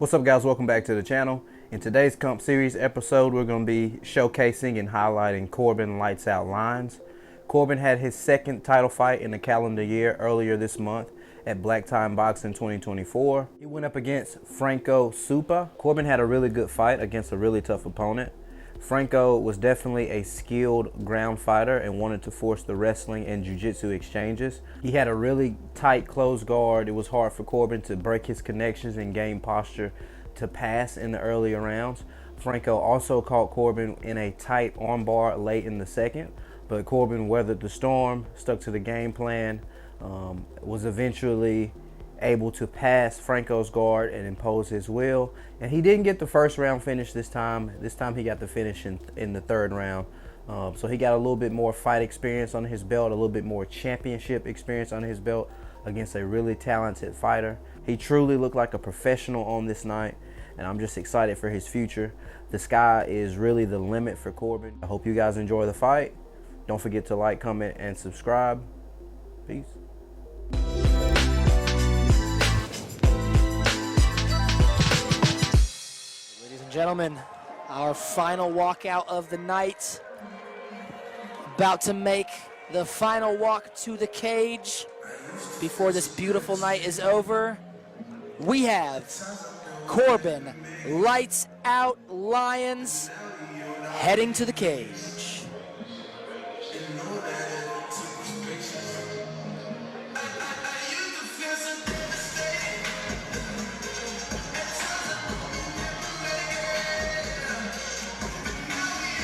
What's up, guys? Welcome back to the channel. In today's Comp Series episode, we're going to be showcasing and highlighting Corban Lights Out Lyons. Corban had his second title fight in the calendar year earlier this month at Black Time Boxing 2024. He went up against Franco Supra. Corban had a really good fight against a really tough opponent. Franco was definitely a skilled ground fighter and wanted to force the wrestling and jiu-jitsu exchanges. He had a really tight closed guard. It was hard for Corban to break his connections and gain posture to pass in the earlier rounds. Franco also caught Corban in a tight armbar late in the second, but Corban weathered the storm, stuck to the game plan, was eventually able to pass Franco's guard and impose his will. And he didn't get the first round finish this time. This time he got the finish in the third round. So he got a little bit more fight experience on his belt, a little bit more championship experience on his belt against a really talented fighter. He truly looked like a professional on this night, and I'm just excited for his future. The sky is really the limit for Corban. I hope you guys enjoy the fight. Don't forget to like, comment, and subscribe. Peace. Gentlemen, our final walkout of the night. About to make the final walk to the cage before this beautiful night is over. We have Corban Lights Out Lyons heading to the cage.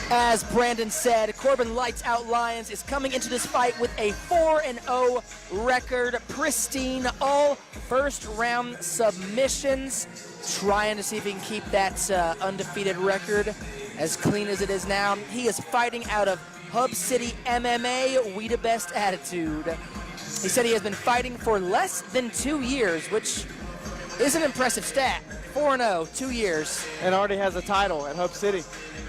As Brandon said, Corban Lights Out Lyons is coming into this fight with a 4-0 record, pristine, all first-round submissions, trying to see if he can keep that undefeated record as clean as it is now. He is fighting out of Hub City MMA, We the Best Attitude. He said he has been fighting for less than 2 years, which is an impressive stat. 4-0, 2 years. And already has a title at Hub City.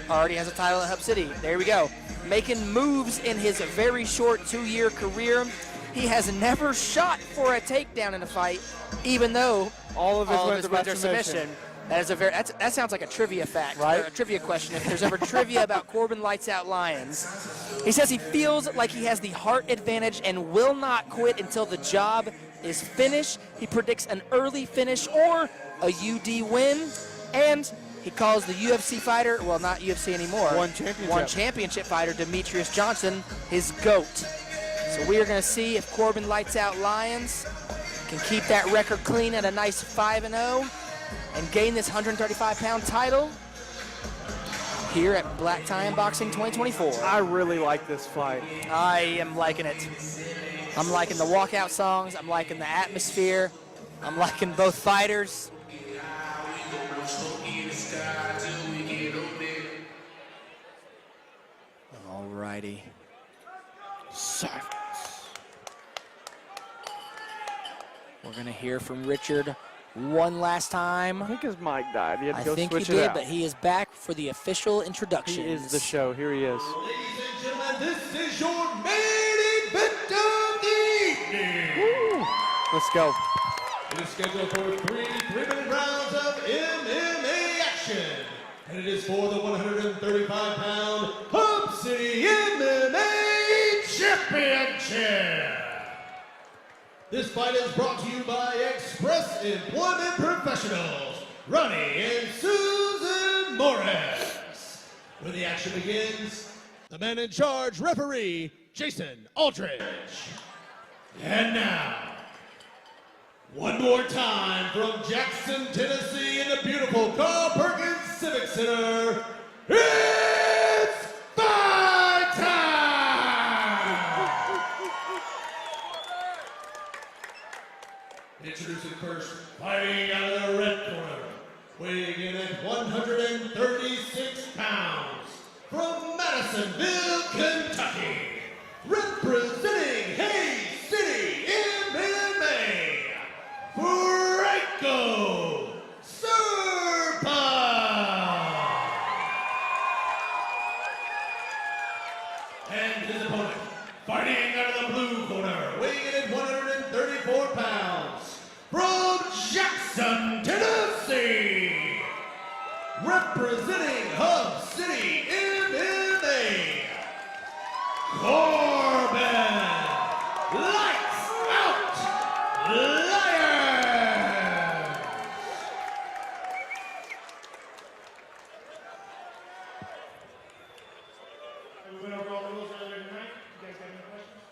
Already has a title at Hub City. There we go. Making moves in his very short 2-year career. He has never shot for a takedown in a fight, even though all of his wins are submission. That sounds like a trivia fact, right? Or a trivia question. If there's ever trivia about Corban Lights Out Lyons, he says he feels like he has the heart advantage and will not quit until the job is finished. He predicts an early finish or a UD win, and he calls the UFC fighter, well, not UFC anymore, one championship fighter, Demetrius Johnson, his GOAT. So we are going to see if Corban Lights Out Lyons can keep that record clean at a nice 5-0 and gain this 135-pound title here at Black Time Boxing 2024. I really like this fight. I am liking it. I'm liking the walkout songs. I'm liking the atmosphere. I'm liking both fighters. Alrighty. Silence. We're gonna hear from Richard one last time. I think his mic died. He had to I go think switch he did, it out. but he is back for the official introduction. He is the show. Here he is. Ladies and gentlemen, this is your main event of the evening. Woo. Let's go. It is scheduled for three 3-minute rounds of MMA action. And it is for the 135-pound Hub City MMA Championship. This fight is brought to you by Express Employment Professionals, Ronnie and Susan Morris. When the action begins, the man in charge, referee, Jason Aldridge. And now, one more time from Jackson, Tennessee in the beautiful Carl Perkins Civic Center, it's fight time! Introducing first, fighting out of the red corner, weighing in at 136 pounds, from Madisonville, Kentucky, representing Hayes City MMA, Franco Supra. And his opponent, fighting out of the blue corner, weighing in at 134 pounds, from Jackson, Tennessee, representing Hub City MMA, Corban Lights Out Lyons. We went over all the rules earlier tonight. You guys got any questions?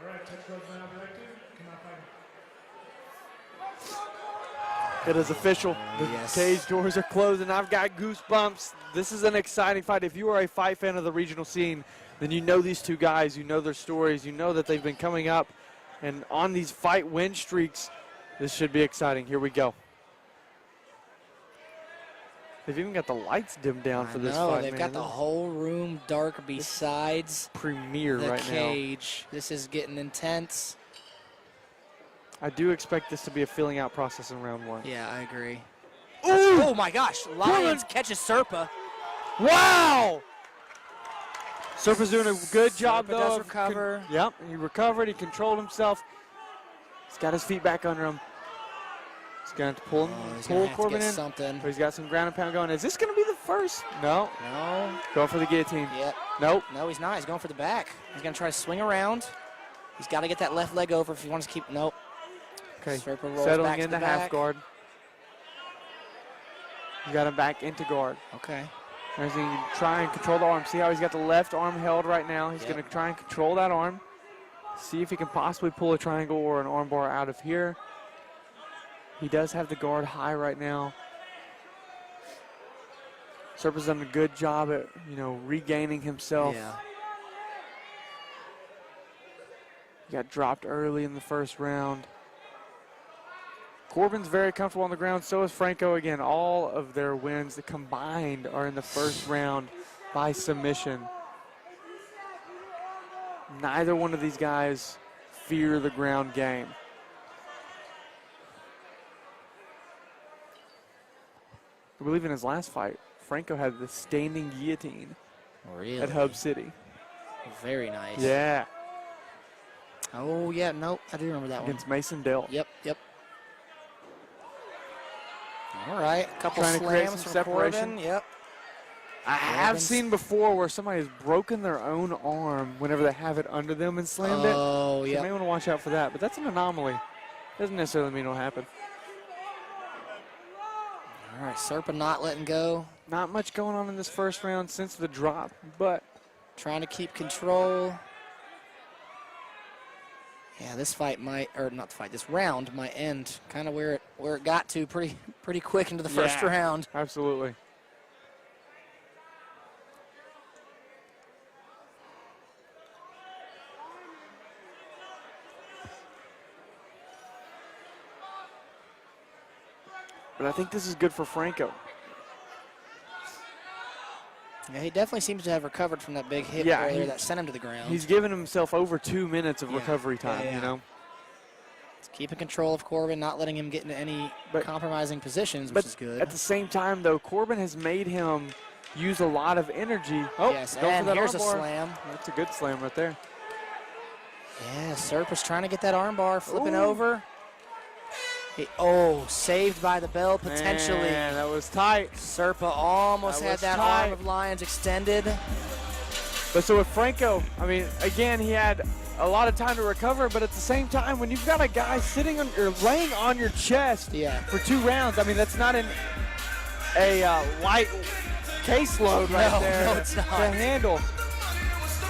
All right, touch roads now directed. Come on, fight. It is official. The Yes. cage doors are closing. I've got goosebumps. This is an exciting fight. If you are a fight fan of the regional scene, then you know these two guys. You know their stories. You know that they've been coming up and on these fight win streaks. This should be exciting. Here we go. They've even got the lights dimmed down for this fight. They've got the whole room dark besides premiere the right cage. This is getting intense. now. I do expect this to be a filling out process in round one. Yeah, I agree. Ooh! Oh my gosh, Lyons catches Supra. Wow! Supra's doing a good job, Supra though. does of recover. Yep, he recovered. He controlled himself. He's got his feet back under him. He's going to pull, He's gonna have to Corban get in. something. But he's got some ground and pound going. Is this going to be the first? No. No. Going for the guillotine. Yep. Nope. No, he's not. He's going for the back. He's going to try to swing around. He's got to get that left leg over if he wants to keep. Nope. Okay. Supra rolls Settling back to into the half back. guard. You got him back into guard. Okay. As he try and control the arm. See how he's got the left arm held right now. He's Yep. going to try and control that arm. See if he can possibly pull a triangle or an arm bar out of here. He does have the guard high right now. Supra's done a good job at, regaining himself. Yeah. He got dropped early in the first round. Corban's very comfortable on the ground. So is Franco. Again, all of their wins that combined are in the first round by submission. Neither one of these guys fear the ground game. I believe in his last fight, Franco had the standing guillotine Really? at Hub City. Very nice. Yeah, Oh, yeah. Nope. I do remember that one. against Mason Dell. Yep. All right. A couple Trying to create slams some from separation. Corbin. Yep. I have Corban's- seen before where somebody has broken their own arm whenever they have it under them and slammed it. Oh, So you yeah. may want to watch out for that, but that's an anomaly. Doesn't necessarily mean it'll happen. All right. Supra not letting go. Not much going on in this first round since the drop, but Trying to keep control. Yeah, this fight might, or not the fight, this round might end kind of where it got to pretty quick into the first Yeah. round. absolutely. But I think this is good for Franco. Yeah, he definitely seems to have recovered from that big hit Yeah, earlier he- that sent him to the ground. He's given himself over 2 minutes of Yeah, recovery time, yeah. He's keeping control of Corban, not letting him get into any But- compromising positions, which But is good. at the same time, though, Corban has made him use a lot of energy. Oh, yes, go for and that here's a armbar. slam. That's a good slam right there. Yeah, Supra's trying to get that armbar, flipping Ooh. over. Saved by the bell potentially. Man, that was tight. Supra almost That had was that tight. arm of Lyons extended. But so with Franco, I mean, again, he had a lot of time to recover, but at the same time, when you've got a guy sitting on or laying on your chest Yeah. for 2 rounds, I mean, that's not a light caseload right No, there no, it's not. to handle.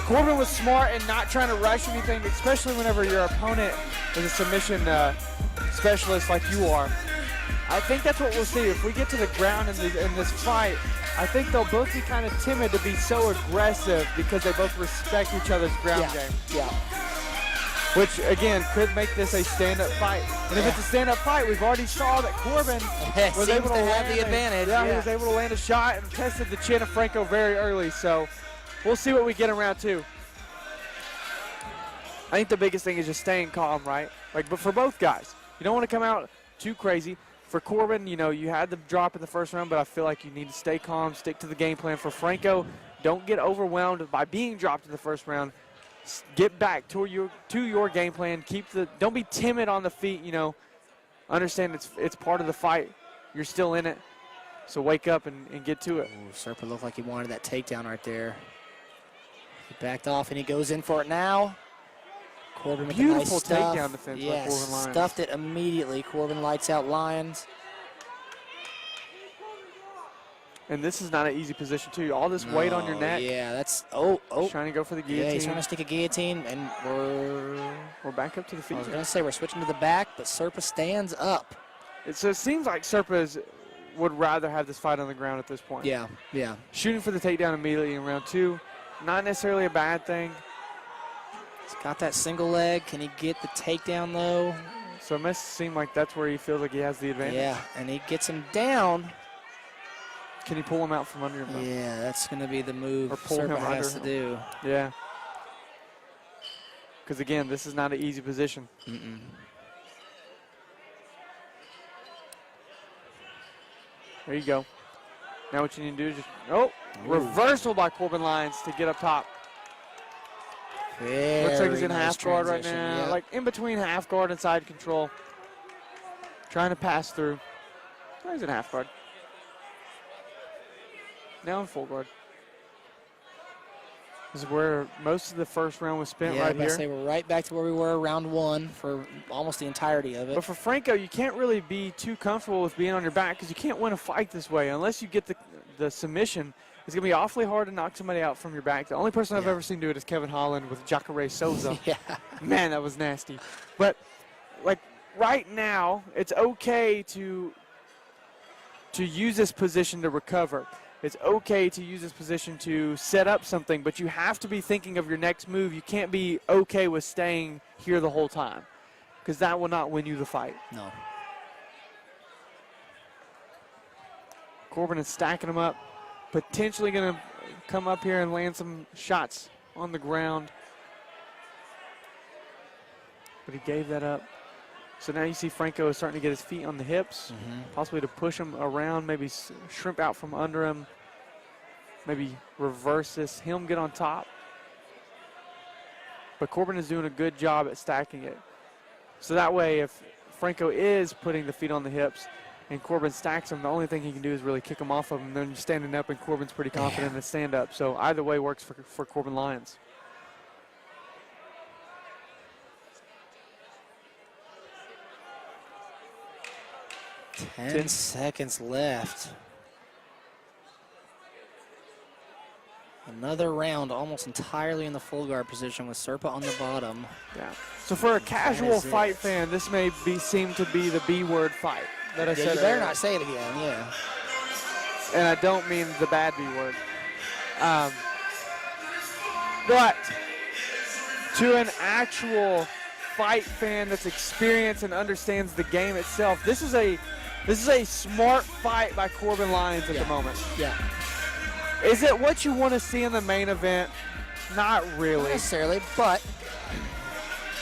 Corban was smart in not trying to rush anything, especially whenever your opponent is a submission specialist like you are. I think that's what we'll see. If we get to the ground in this fight, I think they'll both be kind of timid to be so aggressive because they both respect each other's ground game. Yeah. Which, again, could make this a stand-up fight. And if it's a stand-up fight, we've already saw that Corban was Seems able to to have land the advantage. Yeah, he Yeah. was able to land a shot and tested the chin of Franco very early. So we'll see what we get in round 2. I think the biggest thing is just staying calm, right? But for both guys, you don't want to come out too crazy. For Corban, you had the drop in the first round, but I feel like you need to stay calm, stick to the game plan. For Franco, don't get overwhelmed by being dropped in the first round. Get back to your game plan. Don't be timid on the feet. Understand it's part of the fight. You're still in it. So wake up and get to it. Ooh, Supra looked like he wanted that takedown right there. He backed off and he goes in for it now. Corban with Beautiful a nice stuff. takedown defense by yes, Corban Lyons. stuffed it immediately. Corban lights out Lyons. And this is not an easy position, too. All this weight on your neck. Yeah, that's He's trying to go for the guillotine. Yeah, he's trying to stick a guillotine, and we're back up to the feet. I was going to say we're switching to the back, but Supra stands up. So it seems like Supra would rather have this fight on the ground at this point. Yeah, yeah. Shooting for the takedown immediately in round 2, not necessarily a bad thing. He's got that single leg. Can he get the takedown, though? So it must seem like that's where he feels like he has the advantage. Yeah, and he gets him down. Can he pull him out from under him, though? Yeah, that's going to be the move Or pull Supra him has to under do. Yeah. Because, again, this is not an easy position. There you go. Now what you need to do is just, reversal by Corban Lyons to get up top. Looks like he's in half guard right now. Yeah. Like in between half guard and side control. Trying to pass through. Oh, he's in half guard. Now in full guard. This is where most of the first round was spent right here. Say we're right back to where we were round 1 for almost the entirety of it. But for Franco, you can't really be too comfortable with being on your back because you can't win a fight this way. Unless you get the submission, it's going to be awfully hard to knock somebody out from your back. The only person I've ever seen do it is Kevin Holland with Jacare Souza. Yeah. Man, that was nasty. But, like, right now, it's okay to use this position to recover. It's okay to use this position to set up something, but you have to be thinking of your next move. You can't be okay with staying here the whole time because that will not win you the fight. No. Corban is stacking him up, potentially going to come up here and land some shots on the ground. But he gave that up. So now you see Franco is starting to get his feet on the hips, possibly to push him around, maybe shrimp out from under him, maybe reverse this, him get on top. But Corban is doing a good job at stacking it. So that way, if Franco is putting the feet on the hips and Corban stacks him, the only thing he can do is really kick him off of him. Then you're standing up and Corban's pretty confident in the stand up. So either way works for Corban Lyons. 10 seconds left. Another round almost entirely in the full guard position with Supra on the bottom. Yeah. So for a casual fight fan, this may seem to be the B-word fight that I said. You better not say it again, yeah. And I don't mean the bad B-word. But to an actual fight fan that's experienced and understands the game itself, this is a smart fight by Corban Lyons at the moment. Yeah. Is it what you want to see in the main event? Not really. Not necessarily, but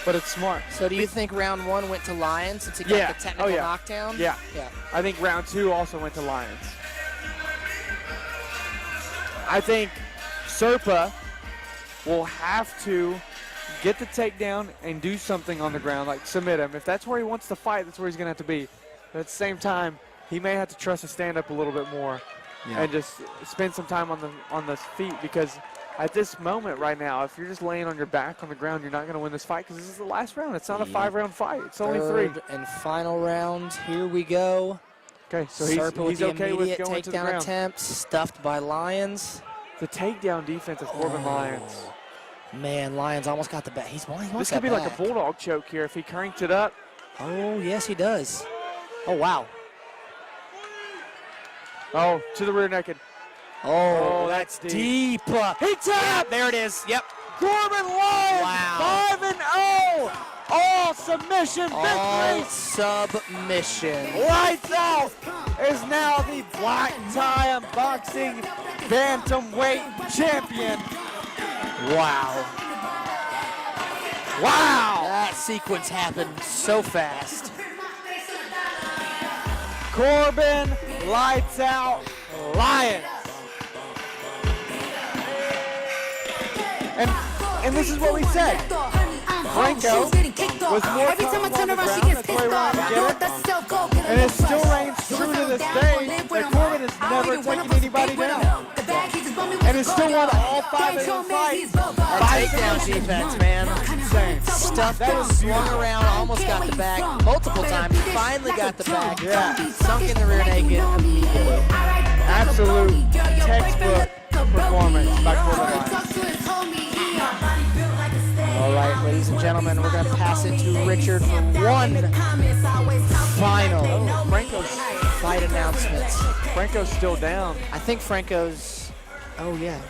it's smart. So do you think round 1 went to Lyons since he got the technical knockdown? Yeah. Yeah. I think round 2 also went to Lyons. I think Supra will have to get the takedown and do something on the ground, like submit him. If that's where he wants to fight, that's where he's going to have to be. But at the same time, he may have to trust to stand up a little bit more and just spend some time on the feet, because at this moment right now, if you're just laying on your back on the ground, you're not going to win this fight because this is the last round. It's not a 5-round fight. It's only 3. Third and final round. Here we go. Okay, so he's the okay with immediate going to the takedown ground. attempt, stuffed by Lyons. The takedown defense of Corban Lyons. Man, Lyons almost got the back. This could be like a bulldog choke here if he cranked it up. Oh, yes, he does. Oh, wow. Oh, to the rear naked. Oh, that's deep. He tapped. There it is. Yep. Corban Lyons, Wow. 5-0. All submission All victory. submission. Lights Out is now the black tie boxing bantamweight champion. Wow. Wow. That sequence happened so fast. Corban Lights Out Lyons. And this is what we said. Franco was more calm on the ground. That's why he wanted to get it. And it still reigns true to this day that Corban is never taken anybody down. And has still won all 5 of his fights. Takedown defense, man. Insane. Stuffed That it, was swung beautiful. around, almost got the bag multiple times. He finally got the bag. Yeah. Sunk in the rear naked immediately. Absolute textbook performance by Corban Lyons. All right, ladies and gentlemen, we're going to pass it to Richard for one final Franco's fight announcements. still down. I think Franco's, oh yeah.